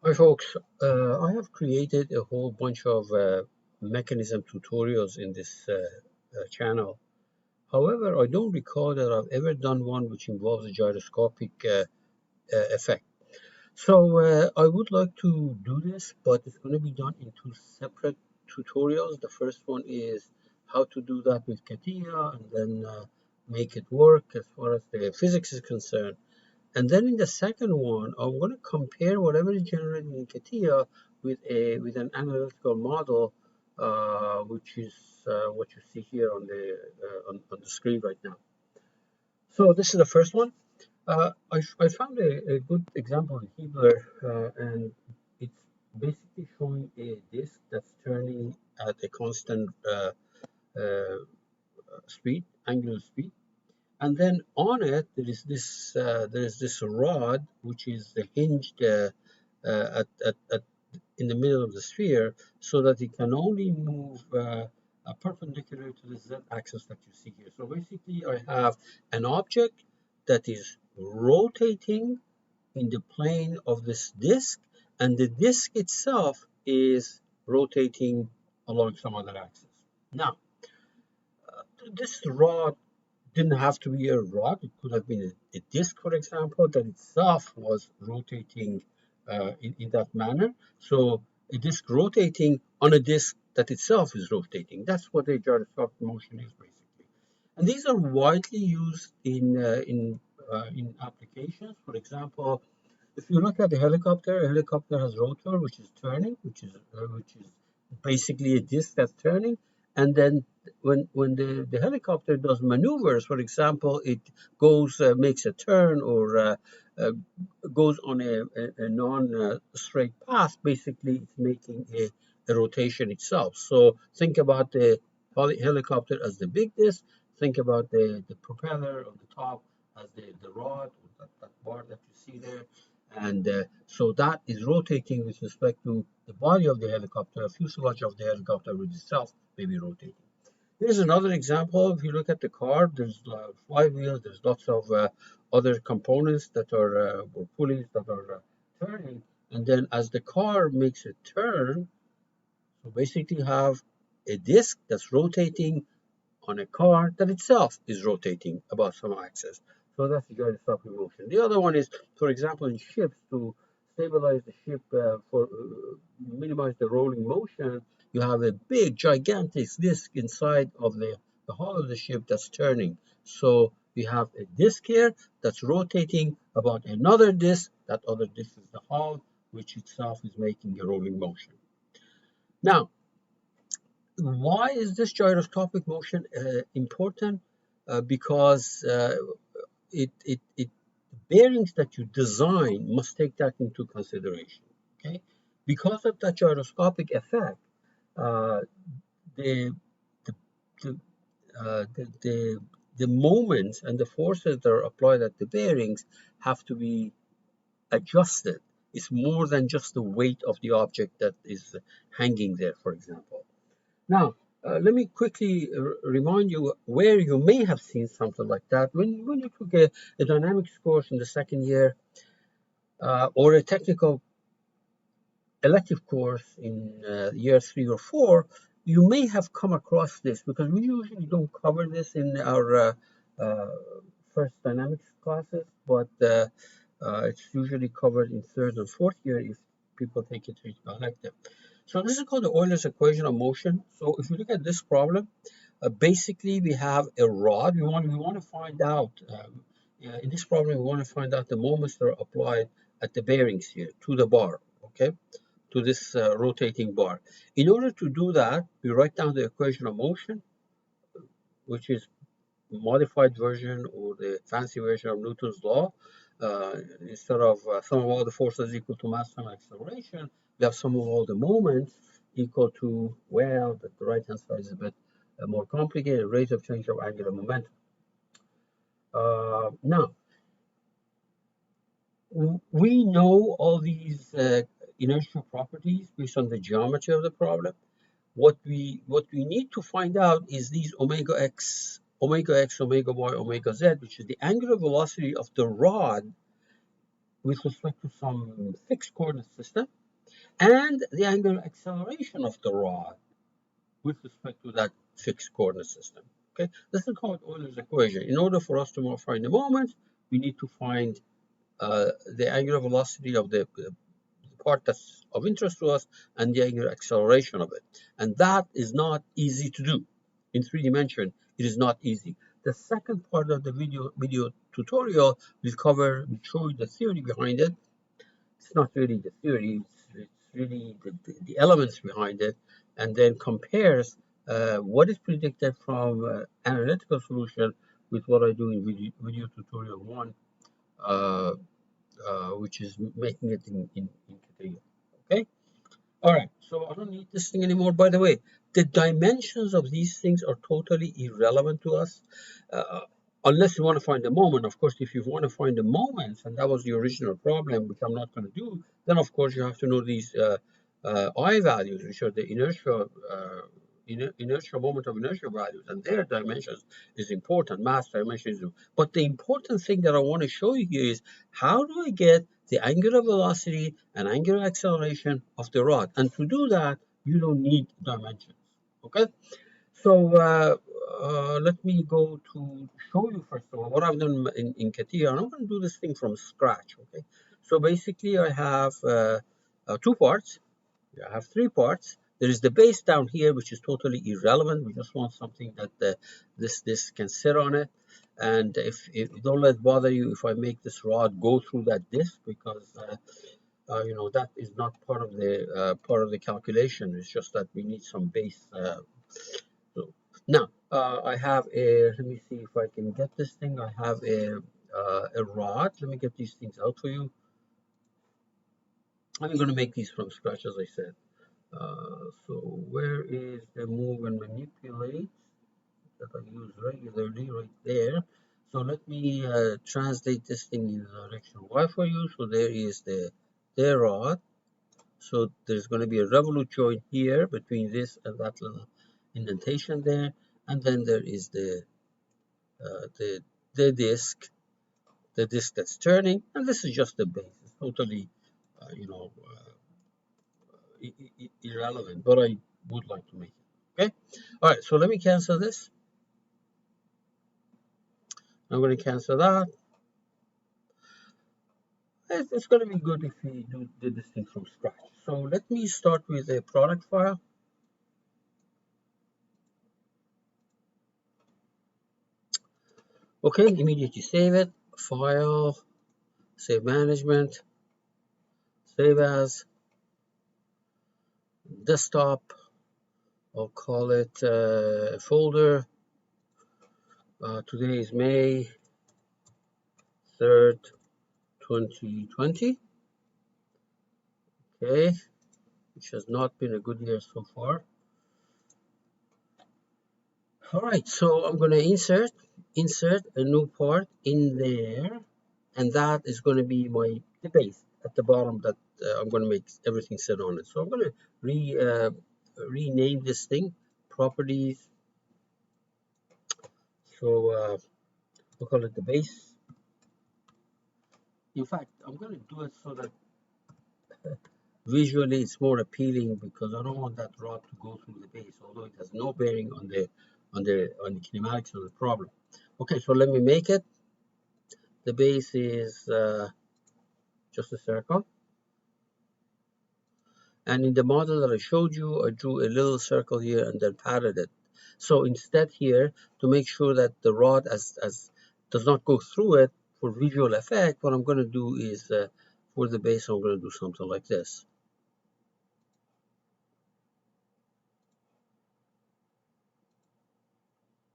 Hi folks, I have created a whole bunch of mechanism tutorials in this channel. However, I don't recall that I've ever done one which involves a gyroscopic effect. So I would like to do this, but it's going to be done in two separate tutorials. The first one is how to do that with Catia and then make it work as far as the physics is concerned. And then in the second one, I'm going to compare whatever is generated in Catia with an analytical model, which is what you see here on the screen right now. So this is the first one. I found a good example in Eulers, and it's basically showing a disk that's turning at a constant uh, speed, angular speed. And then on it there is this rod which is hinged at in the middle of the sphere, so that it can only move perpendicular to the z-axis that you see here. So basically, I have an object that is rotating in the plane of this disk, and the disk itself is rotating along some other axis. Now, this rod didn't have to be a rod. It could have been a disk, for example, that itself was rotating in that manner. So a disk rotating on a disk that itself is rotating. That's what a gyroscopic motion is, basically. And these are widely used in applications. For example, if you look at a helicopter has rotor which is turning, which is basically a disc that's turning. And then when the helicopter does maneuvers, for example, it goes makes a turn or uh, goes on a non-straight path. Basically, it's making a rotation itself. So think about the helicopter as the big disc. Think about the propeller on the top as the rod, or that bar that you see there. And so that is rotating with respect to the body of the helicopter. A fuselage of the helicopter with itself may be rotating. Here's another example. If you look at the car, there's flywheels, there's lots of other components that are or pulleys that are turning. And then as the car makes a turn, so basically you have a disc that's rotating on a car that itself is rotating about some axis. So that's the gyroscopic motion. The other one is, for example, in ships, to stabilize the ship for minimize the rolling motion, you have a big, gigantic disk inside of the hull of the ship that's turning. So we have a disk here that's rotating about another disk. That other disk is the hull, which itself is making a rolling motion. Now, why is this gyroscopic motion important? Because it bearings that you design must take that into consideration. Okay, because of that gyroscopic effect, uh, the the the, the moments and the forces that are applied at the bearings have to be adjusted. It's more than just the weight of the object that is hanging there, for example. Now, let me quickly remind you where you may have seen something like that. When you took a dynamics course in the second year, or a technical elective course in year 3 or 4, you may have come across this, because we usually don't cover this in our first dynamics classes, but it's usually covered in third and fourth year if people take it as elective. So this is called the Eulers equation of motion. So if you look at this problem, basically we have a rod. We want to find out in this problem we want to find out the moments that are applied at the bearings here to the bar. Okay, to this rotating bar. In order to do that, we write down the equation of motion, which is modified version or the fancy version of Newton's law. Instead of sum of all the forces equal to mass times acceleration, we have sum of all the moments equal to, well, the right-hand side is a bit more complicated, rate of change of angular momentum. Now, we know all these inertial properties based on the geometry of the problem. What we need to find out is these omega x, omega y, omega z, which is the angular velocity of the rod with respect to some fixed coordinate system, and the angular acceleration of the rod with respect to that fixed coordinate system. Okay, this is called Euler's equation. In order for us to find the moment, we need to find the angular velocity of the part that's of interest to us and the angular acceleration of it. And that is not easy to do. In 3 dimension, it is not easy. The second part of the video tutorial will show you the theory behind it. It's not really the theory, it's really the elements behind it, and then compares what is predicted from analytical solution with what I do in video tutorial 1, uh, which is making it in Catia. Okay? All right, so I don't need this thing anymore. By the way, the dimensions of these things are totally irrelevant to us, uh, unless you want to find the moment. Of course, if you want to find the moments, and that was the original problem, which I'm not going to do, then of course you have to know these I values, which are the inertia moment of inertia values, and their dimensions is important. Mass dimension is, but the important thing that I want to show you here is how do I get the angular velocity and angular acceleration of the rod. And to do that, you don't need dimensions. Okay? So let me go to show you first of all what I've done in Catia. And I'm going to do this thing from scratch. Okay? So basically, I have 2 parts. I have 3 parts. There is the base down here, which is totally irrelevant. We just want something that this can sit on it. And if don't let it bother you if I make this rod go through that disc, because that is not part of the calculation. It's just that we need some base. So now I have a. Let me see if I can get this thing. I have a rod. Let me get these things out for you. I'm going to make these from scratch, as I said. So where is the move and manipulate that I use regularly? Right there. So let me translate this thing in the direction Y for you. So there is the rod. So there's going to be a revolute joint here between this and that little indentation there, and then there is uh, the the disc, the disc that's turning, and this is just the base. It's totally, uh, you know, uh, irrelevant, but I would like to make it. Okay. All right. So let me cancel this. I'm going to cancel that. It's going to be good if we did this thing from scratch. So let me start with a product file. Okay, immediately save it. File, save management, save as, desktop. I'll call it folder. Today is May 3rd, 2020. Okay, which has not been a good year so far. All right, so I'm going to insert a new part in there, and that is going to be the base at the bottom that I'm going to make everything sit on it. So I'm going to rename this thing properties. So we'll call it the base. In fact, I'm going to do it so that visually it's more appealing, because I don't want that rod to go through the base, although it has no bearing on the kinematics of the problem. Okay, so let me make it. The base is just a circle. And in the model that I showed you, I drew a little circle here and then padded it. So instead here, to make sure that the rod as does not go through it for visual effect, what I'm going to do is for the base, I'm going to do something like this.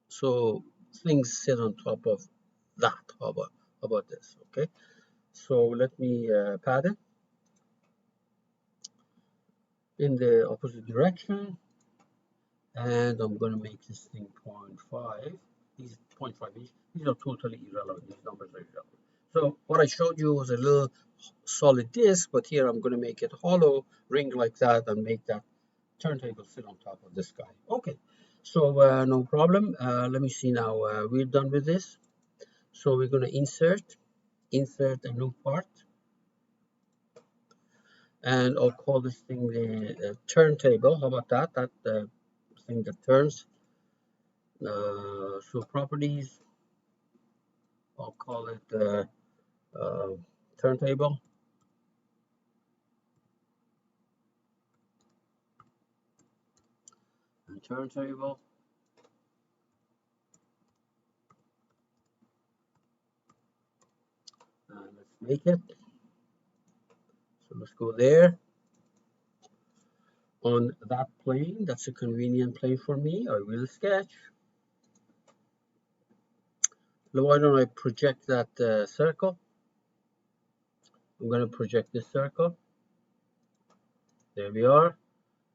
So things sit on top of that. How about this? Okay. So let me pad it in the opposite direction, and I'm going to make this thing 0.5. These 0.5 inch. These are totally irrelevant. These numbers are irrelevant. So what I showed you was a little solid disc, but here I'm going to make it hollow, ring like that, and make that turntable sit on top of this guy. Okay. So no problem. Let me see now. We're done with this. So we're going to insert a new part. and I'll call this thing the turntable. How about that? That thing that turns. So properties, I'll call it uh, turntable. And turntable. Let's make it. So let's go there. On that plane, that's a convenient plane for me. I will sketch. Now, why don't I project that circle? I'm going to project this circle. There we are.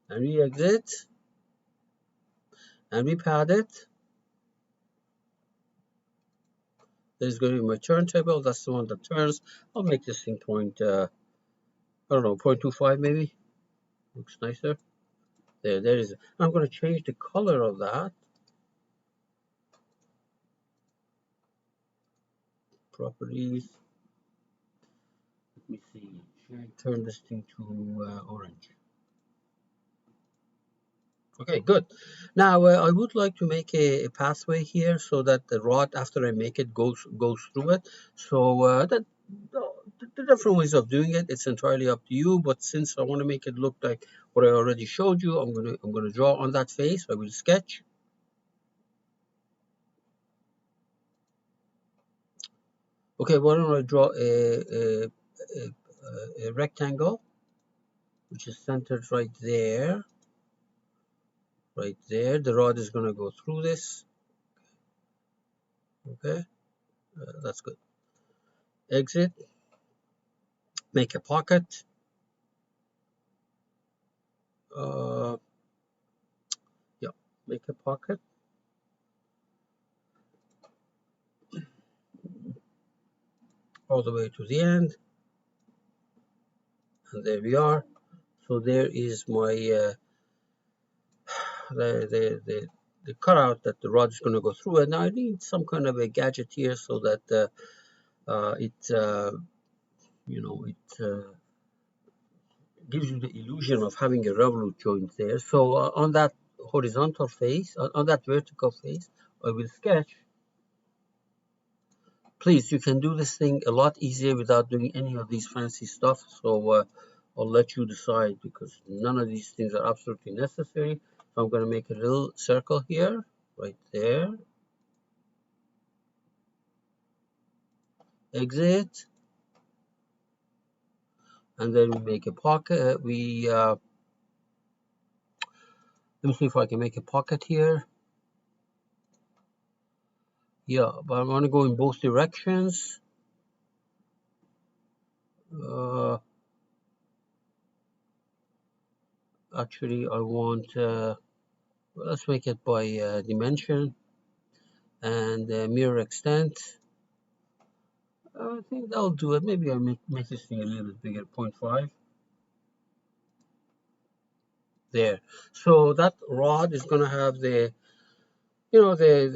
And we exit. And we pad it. There's going to be my turntable. That's the one that turns. I'll make this thing I don't know, 0.25 maybe. Looks nicer. There is. I'm going to change the color of that. Properties. Let me see. Should I turn this thing to orange? Okay, good. Now I would like to make a pathway here so that the rod, after I make it, goes through it. So the different ways of doing it, it's entirely up to you. But since I want to make it look like what I already showed you, I'm gonna draw on that face. I will sketch. Okay, why don't I draw a rectangle which is centered right there. Right there. The rod is gonna go through this. Okay, that's good. Exit. Make a pocket. Uh, yeah, make a pocket all the way to the end, and there we are. So there is my the cutout that the rod is going to go through. And now I need some kind of a gadget here so that it gives you the illusion of having a revolute joint there. So on that horizontal face, on that vertical face, I will sketch. Please, you can do this thing a lot easier without doing any of these fancy stuff. So I'll let you decide because none of these things are absolutely necessary. So I'm going to make a little circle here, right there. Exit. And then we make a pocket. Let me see if I can make a pocket here. Yeah, but I want to go in both directions. Actually, I want, let's make it by dimension and mirror extent. I think that'll do it. Maybe I'll make this thing a little bit bigger, 0.5. There. So that rod is going to have the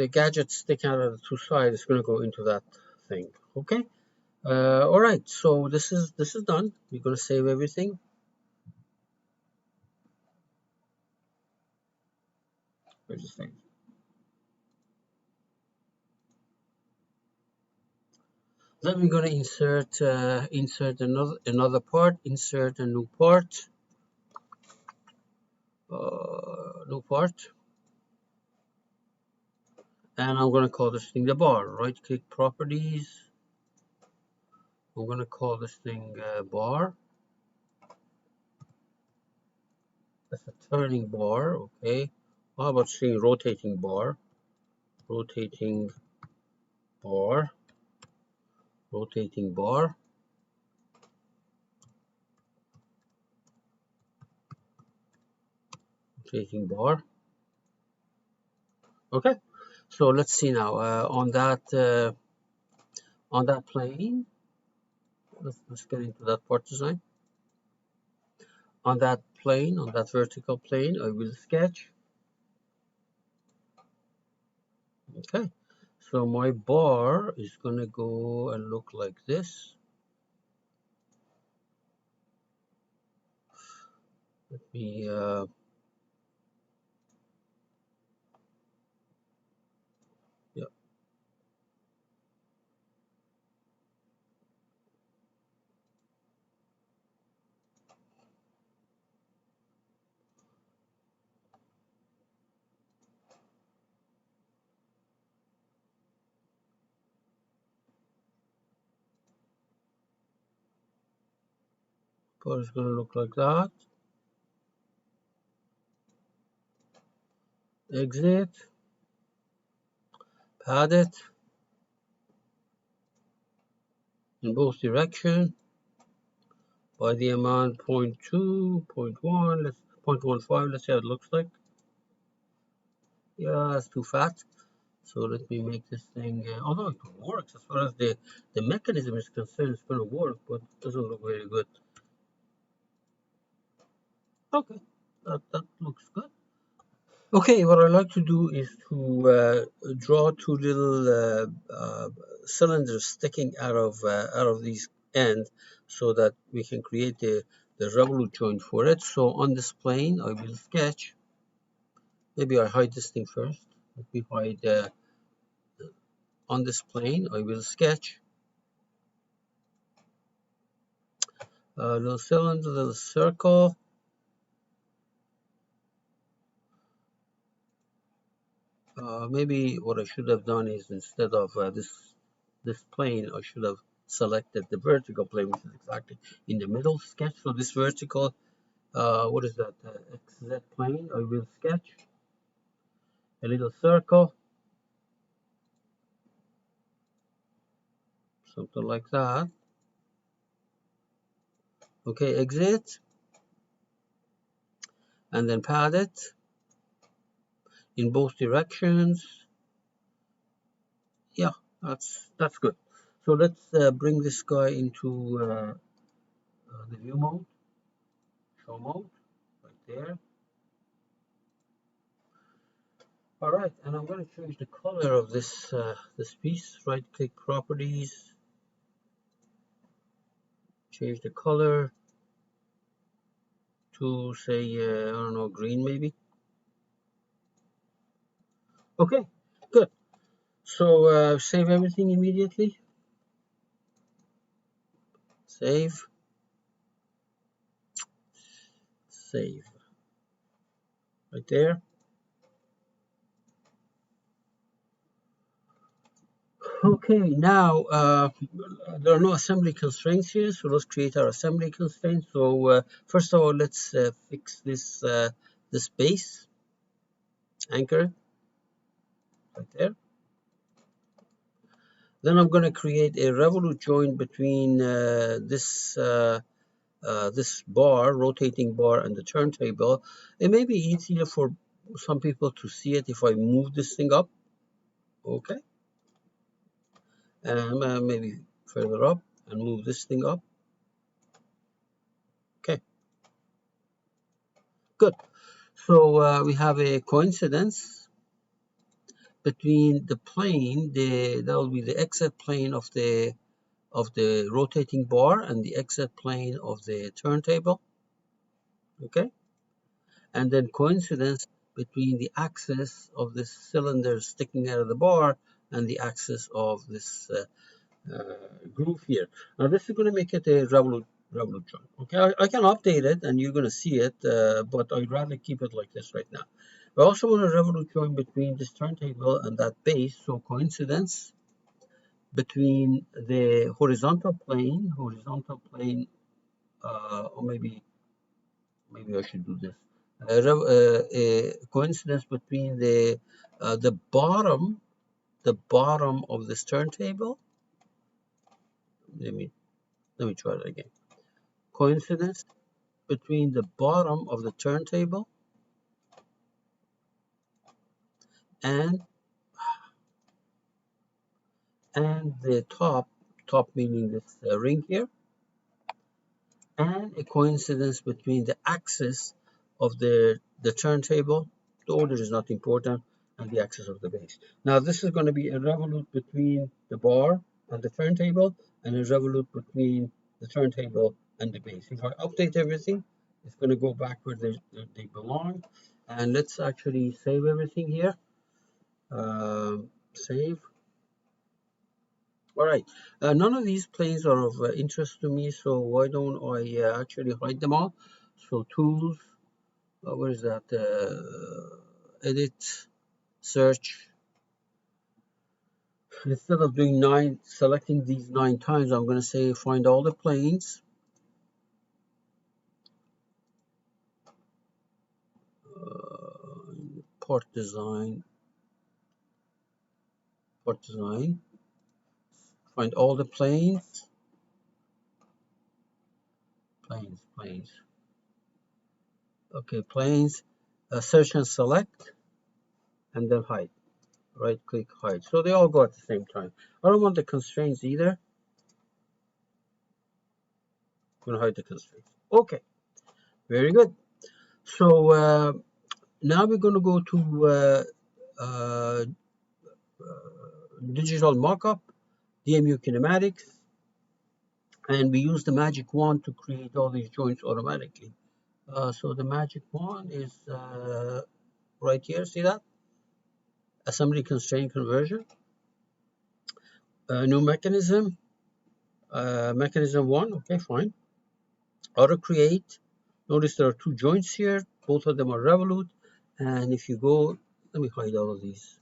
gadget sticking out of the two sides. It's going to go into that thing. Okay. All right. So this is done. We're going to save everything. Where's this thing? Then we're going to insert another part. Insert a new part. New part. And I'm going to call this thing the bar. Right click properties. I'm going to call this thing bar. That's a turning bar. Okay. How about saying rotating bar? Rotating bar. Rotating bar. Rotating bar. Okay. So let's see now on that plane. Let's get into that part design. On that plane, on that vertical plane, I will sketch. Okay, so my bar is going to go and look like this. Let me yeah, but it's going to look like that. Exit, pad it in both directions by the amount 0.2, 0.1, let's 0.15, let's see how it looks like. Yeah, it's too fat. So let me make this thing, although it works as far as the mechanism is concerned, it's going to work, but it doesn't look very good. Okay, that looks good. Okay, what I like to do is to draw two little cylinders sticking out of these ends, so that we can create the revolute joint for it. So on this plane, I will sketch. Maybe I hide this thing first. Let me hide on this plane. I will sketch a little cylinder, little circle. Maybe what I should have done is, instead of this plane, I should have selected the vertical plane, which is exactly in the middle. Sketch. So this vertical, what is that? XZ plane. I will sketch a little circle, something like that. Okay, exit, and then pad it in both directions. Yeah, that's good. So let's bring this guy into the view mode, show mode, right there. All right, and I'm going to change the color of this piece. Right click properties, change the color to, say, I don't know, green maybe. Okay, good. So save everything immediately. Save, save, right there. Okay, now there are no assembly constraints here, so let's create our assembly constraints. So first of all, let's fix this base anchor right there. Then I'm going to create a revolute joint between this bar, rotating bar, and the turntable. It may be easier for some people to see it if I move this thing up. Okay, and maybe further up and move this thing up. Okay, good. So we have a coincidence between the plane, that will be the exit plane of the rotating bar and the exit plane of the turntable. Okay, and then coincidence between the axis of this cylinder sticking out of the bar and the axis of this groove here. Now this is going to make it a revolute joint. Okay, I can update it and you're going to see it, but I'd rather keep it like this right now. I also want a revolute joint between this turntable and that base, so coincidence between the horizontal plane, or maybe I should do this. A coincidence between the bottom of this turntable. Let me try that again. Coincidence between the bottom of the turntable and the top meaning this ring here, and a coincidence between the axis of the turntable. The order is not important, and the axis of the base. Now this is going to be a revolute between the bar and the turntable, and a revolute between the turntable and the base. If I update everything, It's going to go back where they belong. And let's actually save everything here. Save. All right. None of these planes are of interest to me, so why don't I actually hide them all? So tools, where is that? Edit, search. Instead of doing selecting these 9 times, I'm going to say find all the planes. Part design. Find all the planes. Planes. Okay, planes. Search and select, and then hide. Right click, hide. So they all go at the same time. I don't want the constraints either. I'm going to hide the constraints. Okay, very good. So now we're going to go to digital mockup, DMU kinematics, and we use the magic wand to create all these joints automatically. So the magic wand is right here. See that? Assembly constraint conversion. New mechanism. Mechanism 1. Okay, fine. Auto create. Notice there are 2 joints here. Both of them are revolute. And if you go, let me hide all of these.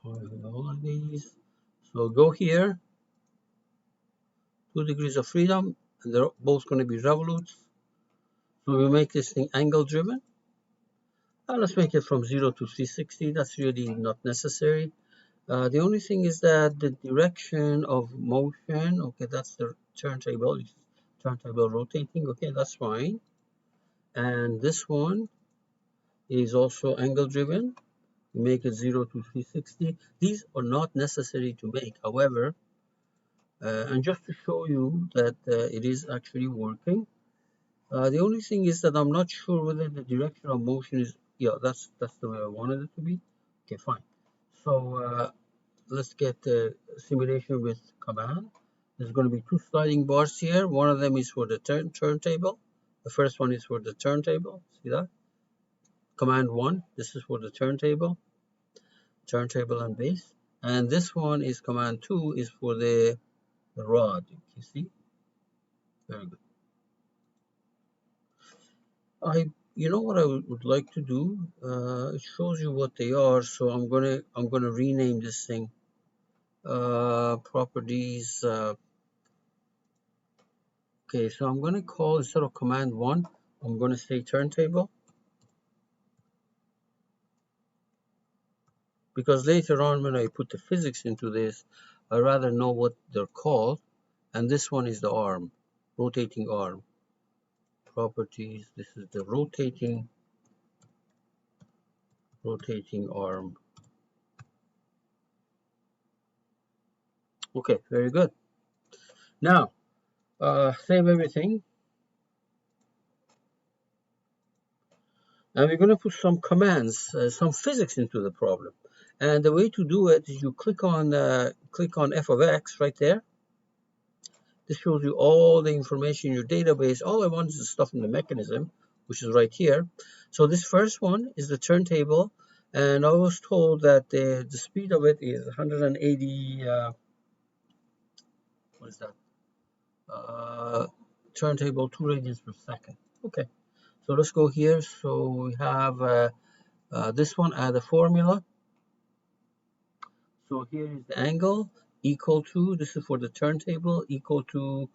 Hide all of these. So go here. 2 degrees of freedom. And they're both going to be revolutes. So we make this thing angle driven. Let's make it from 0 to 360. That's really not necessary. The only thing is that the direction of motion, okay, that's the turntable rotating, okay, that's fine. And this one is also angle driven. We make it 0 to 360. These are not necessary to make, however, and just to show you that it is actually working. The only thing is that I'm not sure whether the direction of motion is, yeah, that's the way I wanted it to be. Okay, fine. So let's get the simulation with command. There's going to be 2 sliding bars here. One of them is for the turntable. The first one is for the turntable. See that? Command 1. This is for the turntable and base. And this one is command 2 is for the rod. You see? Very good. You know what I would like to do? It shows you what they are, so I'm gonna rename this thing. Properties. Okay, so I'm gonna call, instead of command 1, I'm gonna say turntable, because later on when I put the physics into this, I rather know what they're called. And this one is the arm, rotating arm. Properties. This is the rotating arm. Okay, very good. Now, save everything. And we're going to put some commands, some physics into the problem. And the way to do it is you click on f of x right there. This shows you all the information in your database. All I want is the stuff in the mechanism, which is right here. So this first one is the turntable. And I was told that the speed of it is 180, what is that? Turntable 2 radians per second. Okay, so let's go here. So we have this one, add a formula. So here is the angle equal to, this is for the turntable, equal to,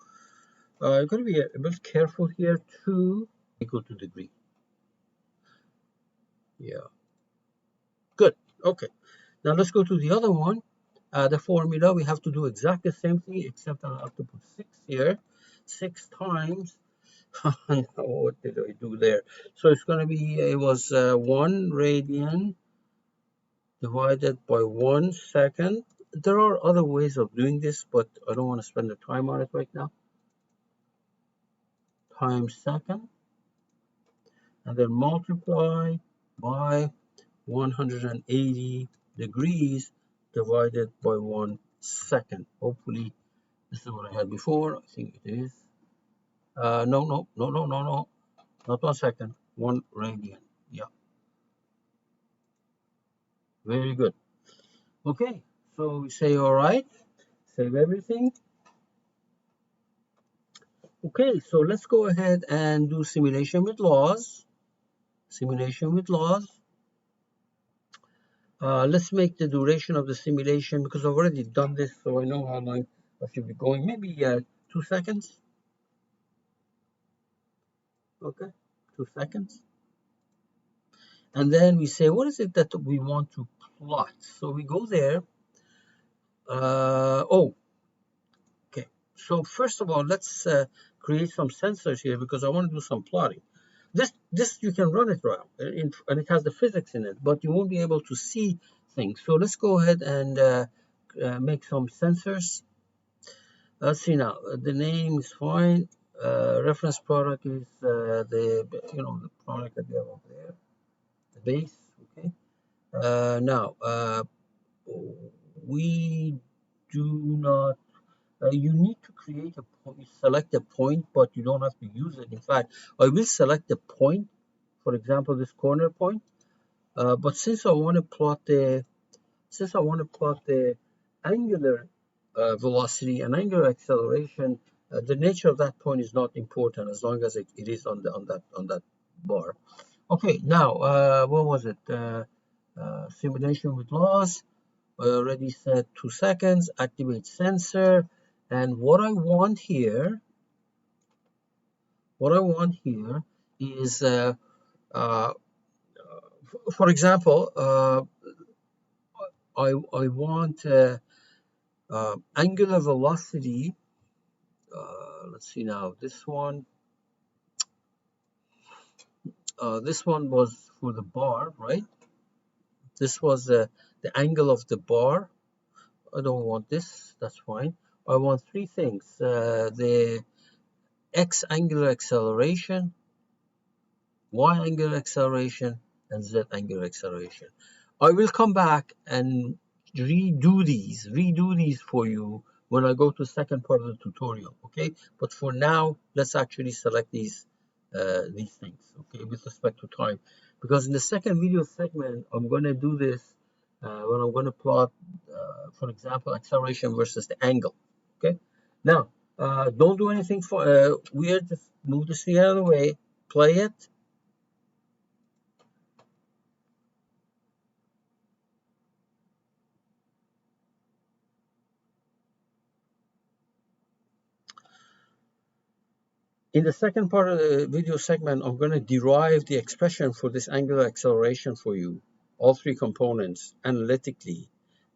you're going to be a bit careful here, 2 equal to degree. Yeah, good. Okay, now let's go to the other one. The formula, we have to do exactly the same thing, except I have to put 6 here, 6 times. What did I do there? So it's going to be, it was 1 radian divided by 1 second. There are other ways of doing this, but I don't want to spend the time on it right now. Times second, and then multiply by 180 degrees divided by 1 second. Hopefully This is what I had before. I think it is. No. Not 1 second. 1 radian. Yeah, very good. Okay, so we say all right, save everything. Okay, so let's go ahead and do simulation with laws. Simulation with laws. Let's make the duration of the simulation, because I've already done this, so I know how long I should be going. Maybe 2 seconds. Okay, 2 seconds. And then we say, what is it that we want to plot? So we go there. Oh, okay. So first of all, let's create some sensors here, because I want to do some plotting. This you can run it around, and it has the physics in it, but you won't be able to see things. So let's go ahead and make some sensors. Let's see now. The name is fine. Reference product is the product that we have over there, the base. Okay. Now we do not. You need to create a point, select a point, but you don't have to use it. In fact, I will select the point, for example, this corner point. But since I want to plot the angular velocity and angular acceleration, the nature of that point is not important as long as it is on that bar. Okay, now what was it? Simulation with loss. I already said 2 seconds. Activate sensor, and what I want here is, uh, for example, I want angular velocity. Let's see now. This one was for the bar, right? This was the angle of the bar. I don't want this. That's fine. I want three things: the x angular acceleration, y angular acceleration, and z angular acceleration. I will come back and redo these for you when I go to the second part of the tutorial, okay? But for now, let's actually select these things, okay, with respect to time. Because in the second video segment, I'm going to do this when I'm going to plot, for example, acceleration versus the angle, okay? Now, don't do anything for weird, just move this thing out of the way, play it. In the second part of the video segment, I'm going to derive the expression for this angular acceleration for you, all three components analytically.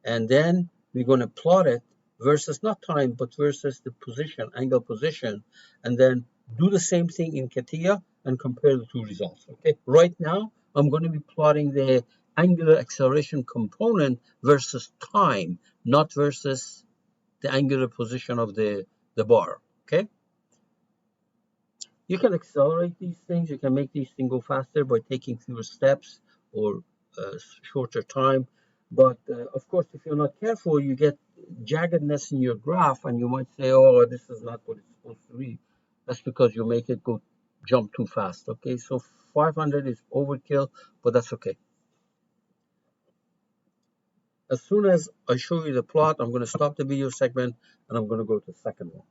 And then we're going to plot it versus not time, but versus the position, angle position, and then do the same thing in Catia and compare the two results. Okay, right now I'm going to be plotting the angular acceleration component versus time, not versus the angular position of the bar. Okay. You can accelerate these things. You can make these things go faster by taking fewer steps or shorter time. But of course, if you're not careful, you get jaggedness in your graph, and you might say, "Oh, this is not what it's supposed to be." That's because you make it go jump too fast. Okay, so 500 is overkill, but that's okay. As soon as I show you the plot, I'm going to stop the video segment, and I'm going to go to the second one.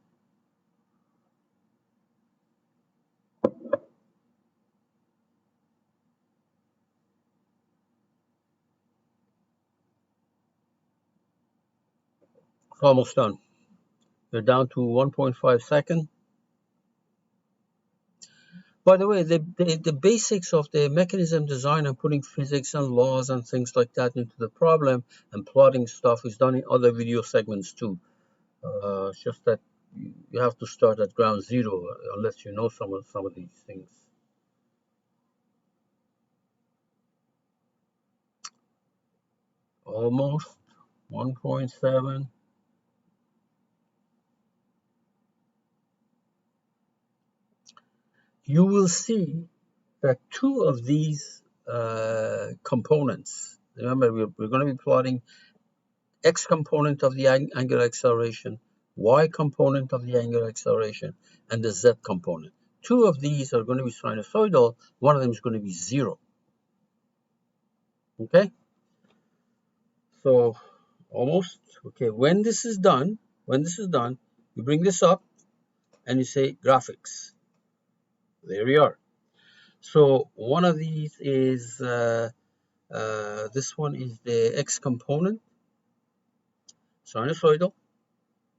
It's almost done. You're down to 1.5 seconds. By the way, the basics of the mechanism design and putting physics and laws and things like that into the problem and plotting stuff is done in other video segments too. It's just that you have to start at ground zero unless you know some of these things. Almost 1.7. You will see that two of these components, remember we're going to be plotting x component of the angular acceleration y component of the angular acceleration, and the z component. Two of these are going to be sinusoidal. One of them is going to be 0. Okay? So almost, okay, when this is done, you bring this up and you say graphics. There we are. So one of these is, this one is the x component, sinusoidal.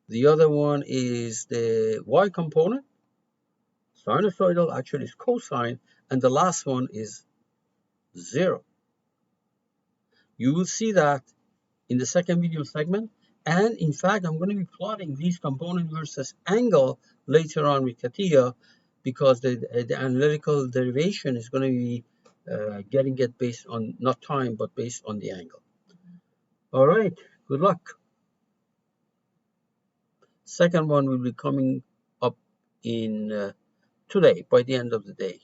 The other one is the y component, sinusoidal, actually is cosine. And the last one is 0. You will see that in the second video segment. And in fact, I'm going to be plotting these component versus angle later on with Catia, because the analytical derivation is going to be getting it based on not time, but based on the angle. All right, good luck. Second one will be coming up in today, by the end of the day.